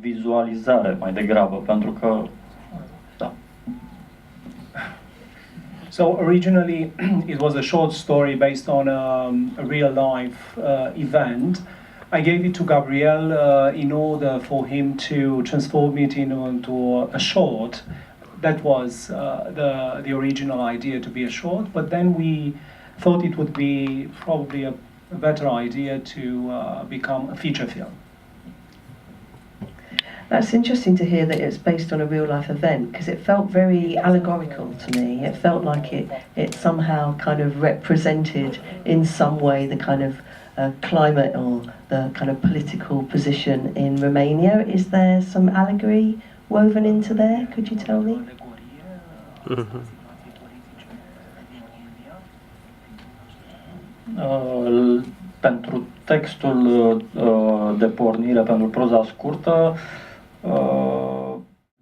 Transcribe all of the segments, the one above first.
vizualizare mai degrabă, pentru că da. So originally it was a short story based on a real life event. I gave it to Gabriel in order for him to transform it into a short. That was the original idea, to be a short, but then we thought it would be probably a better idea to become a feature film. That's interesting to hear that it's based on a real-life event, because it felt very allegorical to me. It felt like it somehow kind of represented in some way the kind of climate or the kind of political position in Romania. Is there some allegory woven into there? Could you tell me? Pentru textul de pornire, pentru proza scurtă,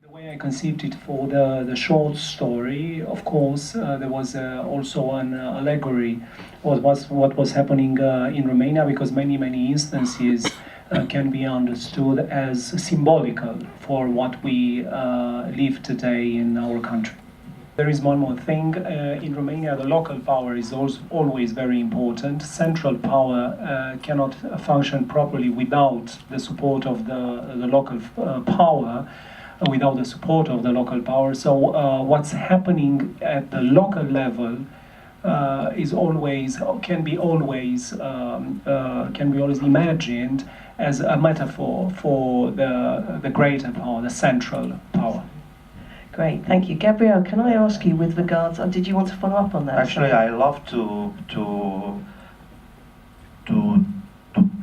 the way I conceived it for the short story, of course, there was also an allegory of what was happening in Romania, because many instances can be understood as symbolical for what we live today in our country. There is one more thing. In Romania, the local power is always very important. Central power cannot function properly without the support of the local power, without the support of the local power. So what's happening at the local level is always can be always imagined as a metaphor for the greater power, the central power. Great, thank you. Gabriel, can I ask you with regards, did you want to follow up on that? Actually, I love to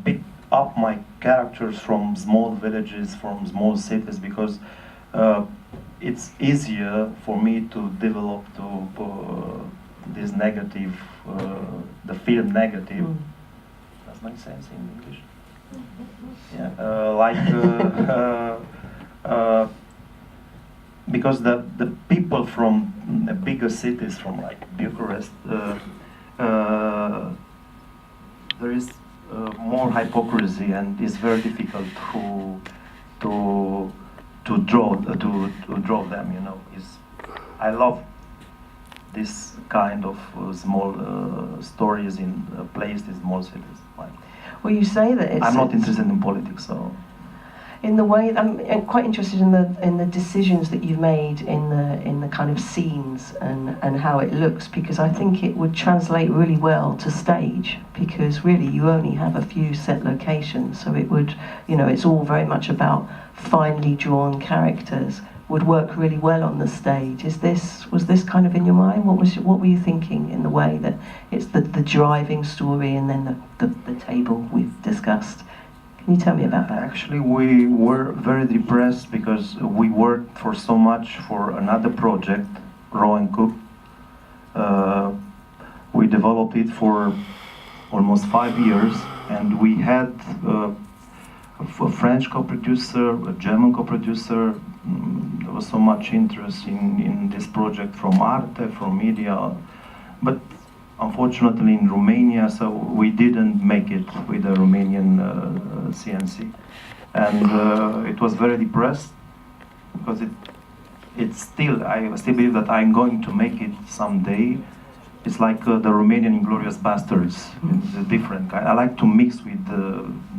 pick up my characters from small villages, from small cities, because it's easier for me to develop this negative, the film negative. Does make sense in English? Yeah, because the people from the bigger cities, from like Bucharest, there is more hypocrisy, and it's very difficult to draw them. You know, I love this kind of small stories in placed in small cities. Well, you say that it's... I'm not interested in politics, so. In the way, I'm quite interested in the decisions that you've made in the kind of scenes and how it looks, because I think it would translate really well to stage, because really you only have a few set locations, so it would, you know, it's all very much about finely drawn characters, would work really well on the stage. Was this kind of in your mind? What were you thinking in the way that it's the driving story and then the table we've discussed? Can you tell me about that? Actually, we were very depressed because we worked for so much for another project, Raw and Cook. We developed it for almost 5 years, and we had a French co-producer, a German co-producer. There was so much interest in this project from Arte, from media, but unfortunately in Romania, so we didn't make it with the Romanian CNC, and it was very depressed because I still believe that I'm going to make it someday. It's like the Romanian Inglourious Bastards. It's a different kind. I like to mix with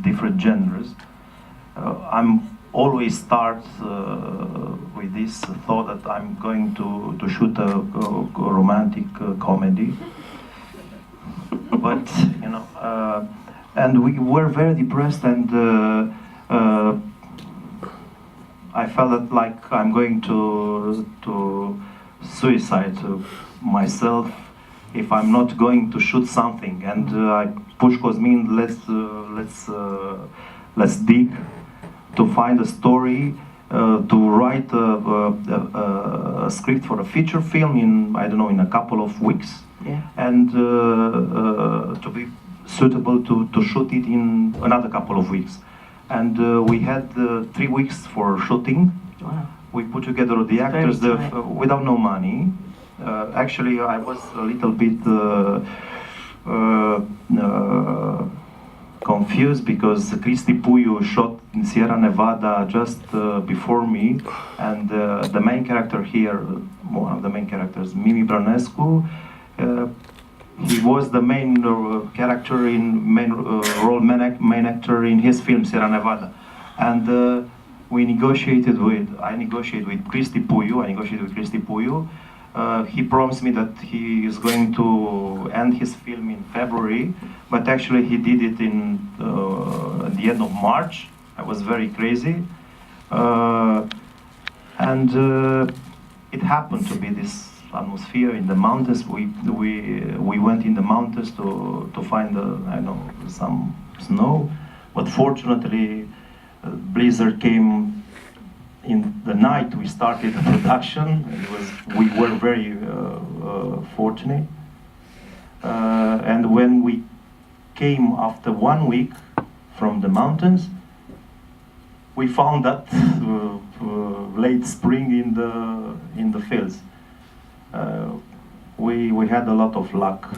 different genres. I'm always start with this thought that I'm going to shoot a romantic comedy. But you know, and we were very depressed, and I felt that like I'm going to suicide myself if I'm not going to shoot something. And I pushed Cosmin, let's dig to find a story, to write a script for a feature film in, I don't know, in a couple of weeks. Yeah. And to be suitable to shoot it in another couple of weeks. And we had 3 weeks for shooting. Wow. We put together the actors without no money. Actually, I was a little bit confused because Cristi Puiu shot in Sierra Nevada just before me, and the main character here, one of the main characters, Mimi Brănescu, he was the main character in main actor in his film Sierra Nevada, and I negotiated with Cristi Puiu. He promised me that he is going to end his film in February, but actually he did it in at the end of March. I was very crazy, and it happened to be this atmosphere in the mountains. We went in the mountains to find some snow, but fortunately blizzard came in the night. We started the production. We were very fortunate, and when we came after 1 week from the mountains, we found that late spring in the fields. We had a lot of luck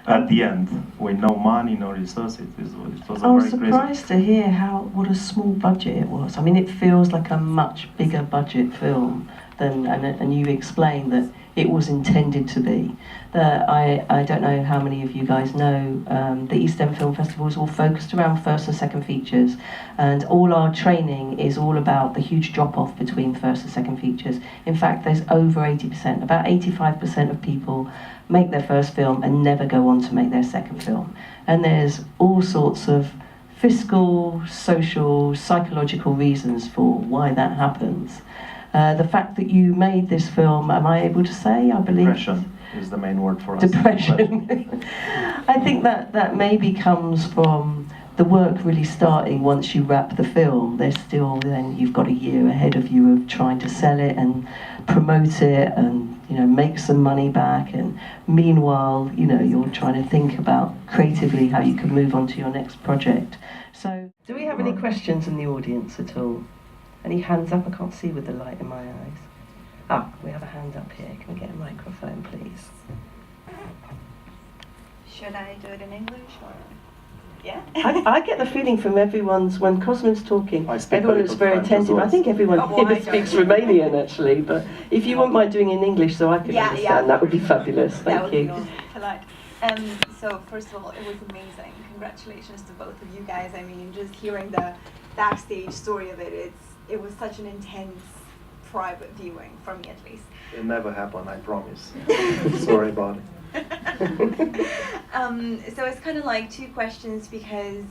at the end, with no money, no resources. It was I was very surprised to hear what a small budget it was. I mean, it feels like a much bigger budget film than, and you explained that it was intended to be. I don't know how many of you guys know, the East End Film Festival is all focused around first and second features, and all our training is all about the huge drop-off between first and second features. In fact, there's over 80%, about 85% of people make their first film and never go on to make their second film. And there's all sorts of fiscal, social, psychological reasons for why that happens. The fact that you made this film, am I able to say, I believe? Depression is the main word for us. Depression. I think that maybe comes from the work really starting once you wrap the film. There's still, then you've got a year ahead of you of trying to sell it and promote it and make some money back, and meanwhile you're trying to think about creatively how you can move on to your next project. So do we have any questions in the audience at all? Any hands up? I can't see with the light in my eyes. Ah, we have a hand up here. Can we get a microphone, please? Should I do it in English or? Yeah? I get the feeling from when Cosmin's talking, I speak everyone a is little very French as attentive. well. I think everyone Oh, well, here I speaks don't. Romanian actually, but if you wouldn't mind doing it in English so I can Yeah, understand, that would be fabulous. That Thank would be you. all polite. So first of all, it was amazing. Congratulations to both of you guys. I mean, just hearing the backstage story of it, it was such an intense private viewing, for me at least. It never happened, I promise. Sorry about it. So it's kind of like two questions, because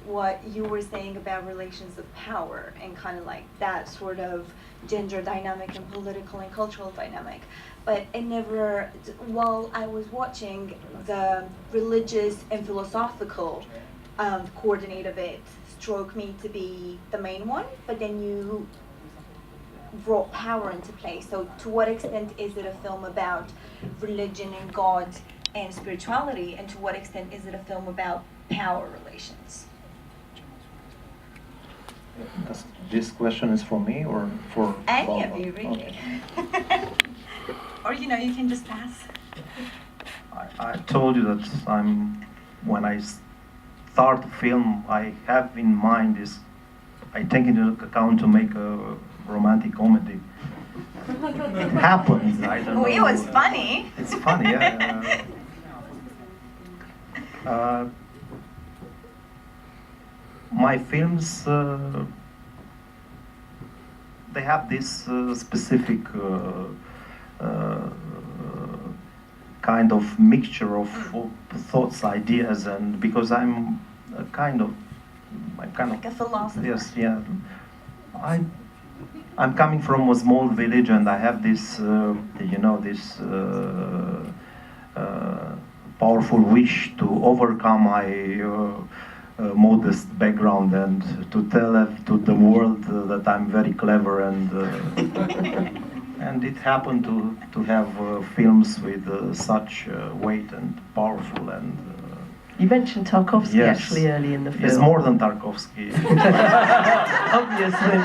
what you were saying about relations of power and kind of like that sort of gender dynamic and political and cultural dynamic. But it never, while I was watching, the religious and philosophical coordinate of it struck me to be the main one, but then you brought power into play. So to what extent is it a film about religion and God and spirituality, and to what extent is it a film about power relations? This question is for me or for Any Bob? of you, really. Okay. Or you can just pass. I told you that when I start a film, I have in mind this. I take into account to make a romantic comedy. It happens. I don't know. Oh, it was funny. It's funny, yeah. My films, they have this specific kind of mixture of thoughts, ideas, and because I'm kind of Like a philosopher. yes, yeah. I'm coming from a small village, and I have this, this powerful wish to overcome my modest background and to tell to the world that I'm very clever, and and it happened to have films with such weight and powerful and. You mentioned Tarkovsky Yes. actually early in the film. It's more than Tarkovsky. Obviously.